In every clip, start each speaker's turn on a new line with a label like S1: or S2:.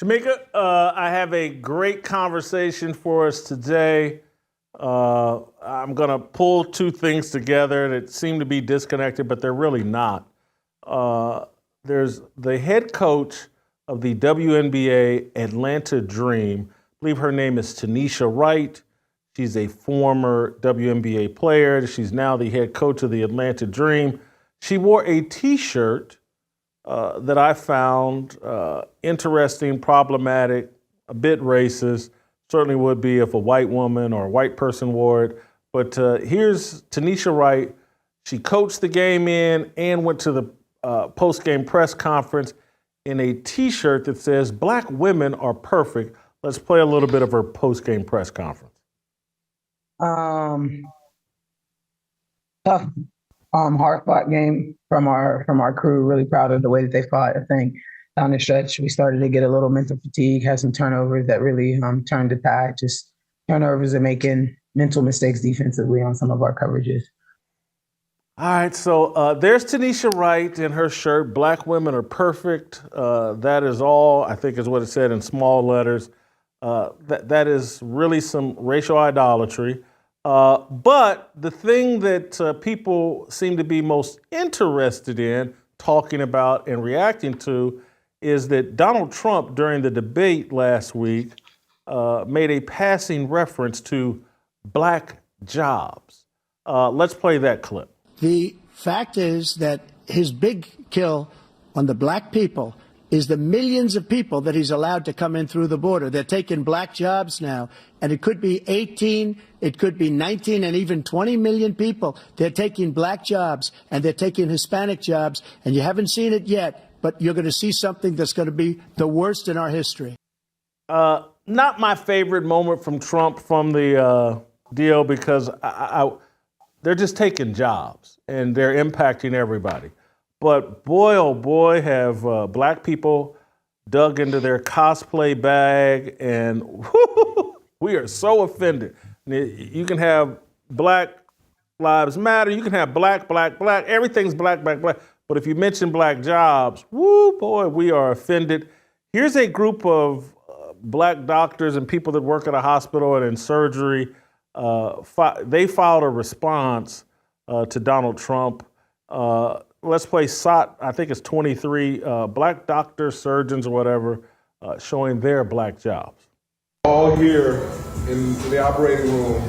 S1: Shemeka, I have a great conversation for us today. I'm going to pull two things together that seem to be disconnected, but they're really not. There's the head coach of the WNBA Atlanta Dream. I believe her name is Tanisha Wright. She's a former WNBA player. She's now the head coach of the Atlanta Dream. She wore a T-shirt that I found interesting, problematic, a bit racist. Certainly would be if a white woman or a white person wore it. But here's Tanisha Wright. She coached the game in and went to the post-game press conference in a T-shirt that says, "Black women are perfect." Let's play a little bit of her post-game press conference.
S2: Tough, hard-fought game from our crew. Really proud of the way that they fought. I think down the stretch, we started to get a little mental fatigue, had some turnovers that really turned the tide. Just turnovers and making mental mistakes defensively on some of our coverages.
S1: All right, so there's Tanisha Wright in her shirt. "Black women are perfect." That is all, I think is what it said in small letters. That is really some racial idolatry. But the thing that people seem to be most interested in talking about and reacting to is that Donald Trump, during the debate last week, made a passing reference to black jobs. Let's play that clip.
S3: The fact is that his big kill on the black people is the millions of people that he's allowed to come in through the border. They're taking black jobs now, and it could be 18, it could be 19, and even 20 million people. They're taking black jobs, and they're taking Hispanic jobs, and you haven't seen it yet, but you're going to see something that's going to be the worst in our history.
S1: Not my favorite moment from Trump from the deal, because they're just taking jobs, and they're impacting everybody. But boy, oh boy, have black people dug into their cosplay bag, and we are so offended. You can have Black Lives Matter, you can have black, everything's black. But if you mention black jobs, woo, boy, we are offended. Here's a group of black doctors and people that work at a hospital and in surgery. They filed a response to Donald Trump. Let's play SOT, I think it's 23, black doctors, surgeons, or whatever, showing their black jobs.
S4: All here in the operating room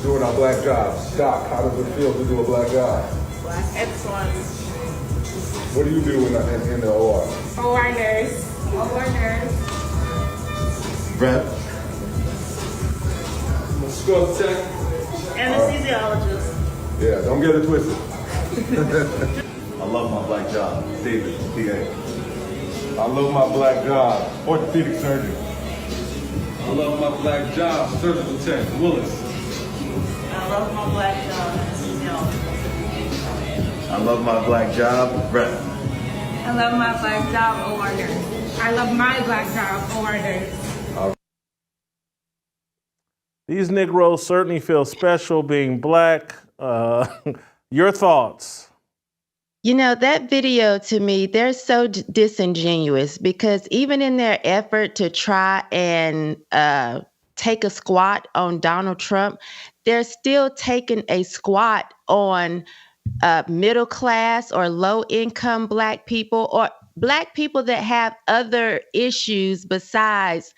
S4: doing our black jobs. Doc, how does it feel to do a black job?
S5: Excellent.
S4: What do you do in the OR?
S5: OR nurse. OR nurse.
S4: Rep. Scrub tech.
S5: Anesthesiologist.
S4: Yeah, don't get it twisted.
S6: I love my black job, David, PA.
S4: I love my black job, orthopedic surgeon.
S6: I love my black job, surgical tech, Willis.
S5: I love my black job, anesthesiologist.
S6: I love my black job, rep.
S5: I love my black job, OR nurse. I love my black job, OR nurse.
S1: These Negroes certainly feel special being black. Your thoughts?
S7: You know, that video, to me, they're so disingenuous, because even in their effort to try and take a squat on Donald Trump, they're still taking a squat on middle class or low income black people, or black people that have other issues besides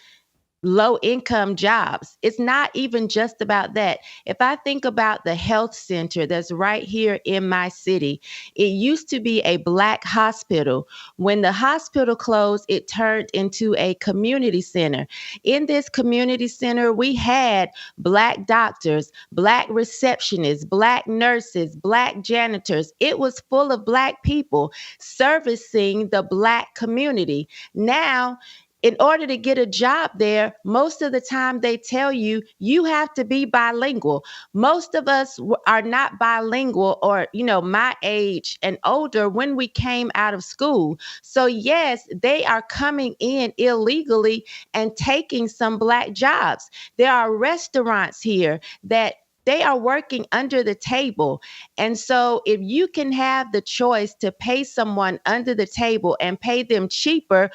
S7: low income jobs. It's not even just about that. If I think about the health center that's right here in my city, it used to be a black hospital. When the hospital closed, it turned into a community center. In this community center, we had black doctors, black receptionists, black nurses, black janitors. It was full of black people servicing the black community. Now, in order to get a job there, most of the time they tell you, you have to be bilingual. Most of us are not bilingual, or, my age and older when we came out of school. So yes, they are coming in illegally and taking some black jobs. There are restaurants here that they are working under the table. And so if you can have the choice to pay someone under the table and pay them cheaper,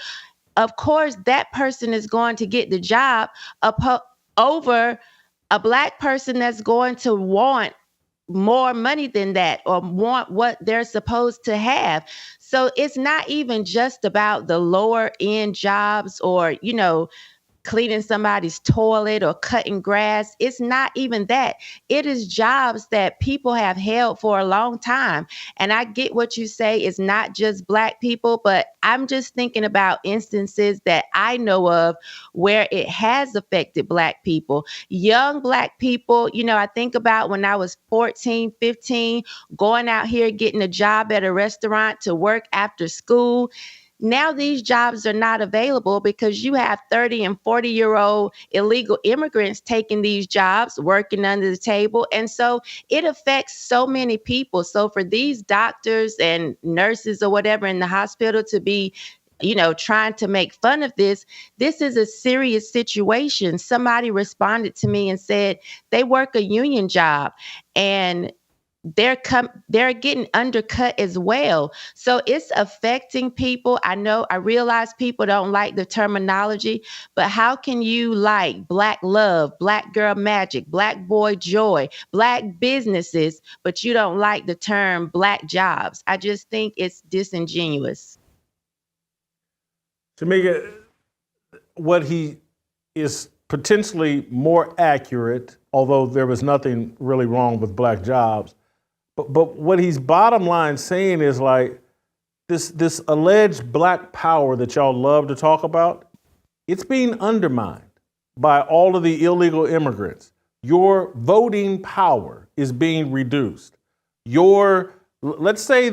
S7: of course that person is going to get the job over a black person that's going to want more money than that or want what they're supposed to have. So it's not even just about the lower end jobs or, cleaning somebody's toilet or cutting grass. It's not even that. It is jobs that people have held for a long time. And I get what you say. It's not just black people, but I'm just thinking about instances that I know of where it has affected black people, young black people. I think about when I was 14, 15, going out here, getting a job at a restaurant to work after school. Now these jobs are not available because you have 30 and 40-year-old illegal immigrants taking these jobs, working under the table. And so it affects so many people. So for these doctors and nurses or whatever in the hospital to be trying to make fun of this is a serious situation. Somebody responded to me and said they work a union job and they're getting undercut as well. So it's affecting people. I realize people don't like the terminology, but how can you like black love, black girl magic, black boy joy, black businesses, but you don't like the term black jobs? I just think it's disingenuous.
S1: Shemeka, what he is potentially more accurate, although there was nothing really wrong with black jobs. But what he's bottom line saying is like this alleged black power that y'all love to talk about, it's being undermined by all of the illegal immigrants. Your voting power is being reduced. Let's say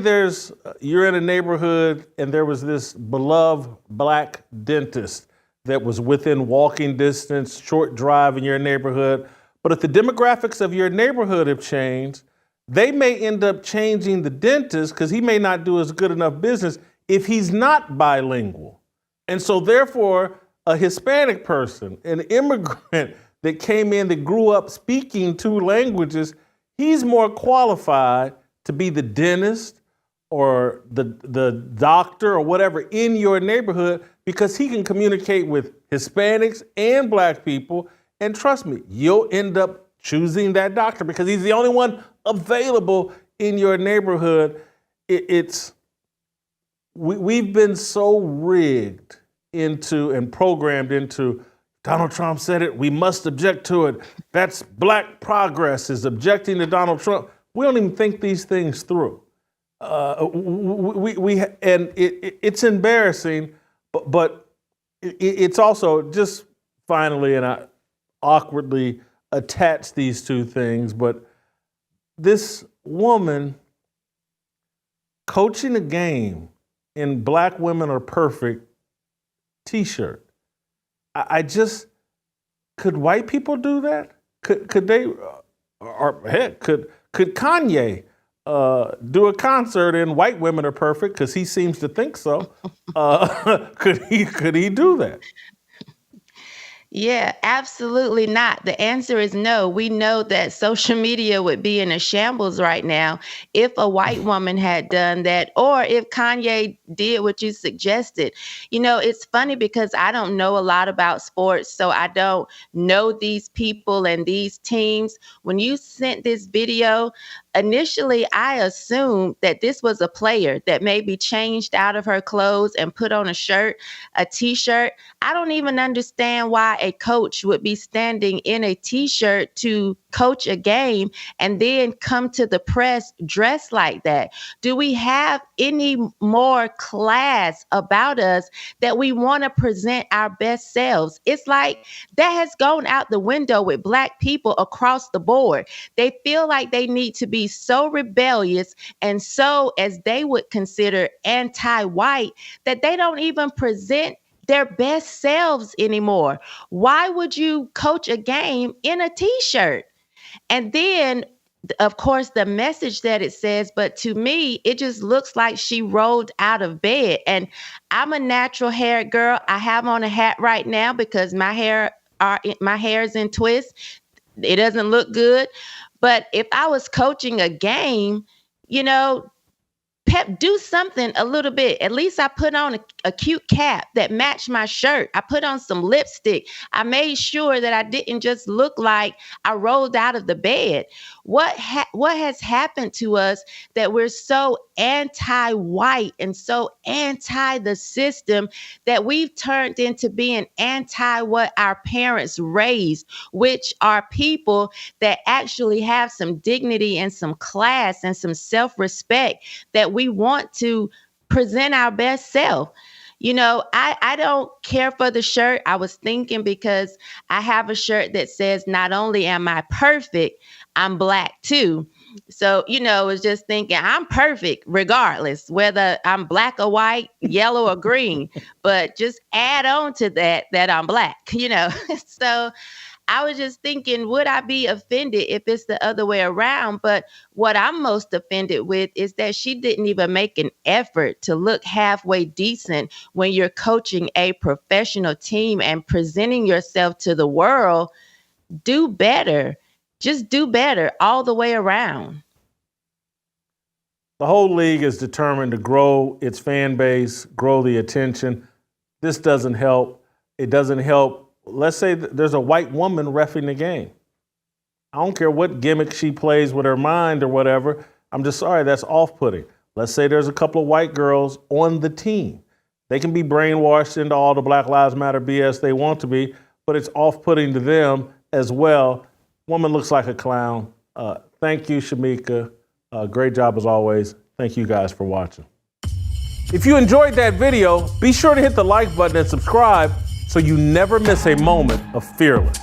S1: you're in a neighborhood and there was this beloved black dentist that was within walking distance, short drive in your neighborhood. But if the demographics of your neighborhood have changed, they may end up changing the dentist because he may not do as good enough business if he's not bilingual. And so therefore, a Hispanic person, an immigrant that came in that grew up speaking two languages, he's more qualified to be the dentist or the doctor or whatever in your neighborhood because he can communicate with Hispanics and black people. And trust me, you'll end up choosing that doctor because he's the only one available in your neighborhood. We've been so rigged into and programmed into, Donald Trump said it, we must object to it. That's black progress is objecting to Donald Trump. We don't even think these things through. It's embarrassing, but it's also just finally, and I awkwardly attach these two things, but this woman coaching a game in Black Women Are Perfect t-shirt. I just, could white people do that? Could they, or heck, could Kanye do a concert in White Women Are Perfect? Because he seems to think so. Could he do that?
S7: Yeah, absolutely not. The answer is no. We know that social media would be in a shambles right now if a white woman had done that, or if Kanye did what you suggested. It's funny because I don't know a lot about sports, so I don't know these people and these teams. When you sent this video, initially, I assumed that this was a player that maybe changed out of her clothes and put on a t-shirt. I don't even understand why a coach would be standing in a t-shirt to coach a game and then come to the press dressed like that. Do we have any more class about us that we want to present our best selves? It's like that has gone out the window with Black people across the board. They feel like they need to be so rebellious and so, as they would consider, anti-white that they don't even present their best selves anymore. Why would you coach a game in a t-shirt? And then, of course, the message that it says, but to me, it just looks like she rolled out of bed. And I'm a natural haired girl. I have on a hat right now because my hair is in twists. It doesn't look good. But if I was coaching a game, do something a little bit. At least I put on a cute cap that matched my shirt. I put on some lipstick. I made sure that I didn't just look like I rolled out of the bed. What has happened to us that we're so anti-white and so anti the system that we've turned into being anti what our parents raised, which are people that actually have some dignity and some class and some self-respect, that we want to present our best self. You know, I don't care for the shirt. I was thinking, because I have a shirt that says, not only am I perfect, I'm Black too. So, you know, I was just thinking, I'm perfect regardless, whether I'm Black or white, yellow or green, but just add on to that I'm Black, you know. So I was just thinking, would I be offended if it's the other way around? But what I'm most offended with is that she didn't even make an effort to look halfway decent when you're coaching a professional team and presenting yourself to the world. Do better. Just do better all the way around.
S1: The whole league is determined to grow its fan base, grow the attention. This doesn't help. It doesn't help. Let's say there's a white woman reffing the game. I don't care what gimmick she plays with her mind or whatever. I'm just sorry, that's off-putting. Let's say there's a couple of white girls on the team. They can be brainwashed into all the Black Lives Matter BS they want to be, but it's off-putting to them as well. Woman looks like a clown. Thank you, Shemeka. Great job as always. Thank you guys for watching. If you enjoyed that video, be sure to hit the like button and subscribe so you never miss a moment of Fearless.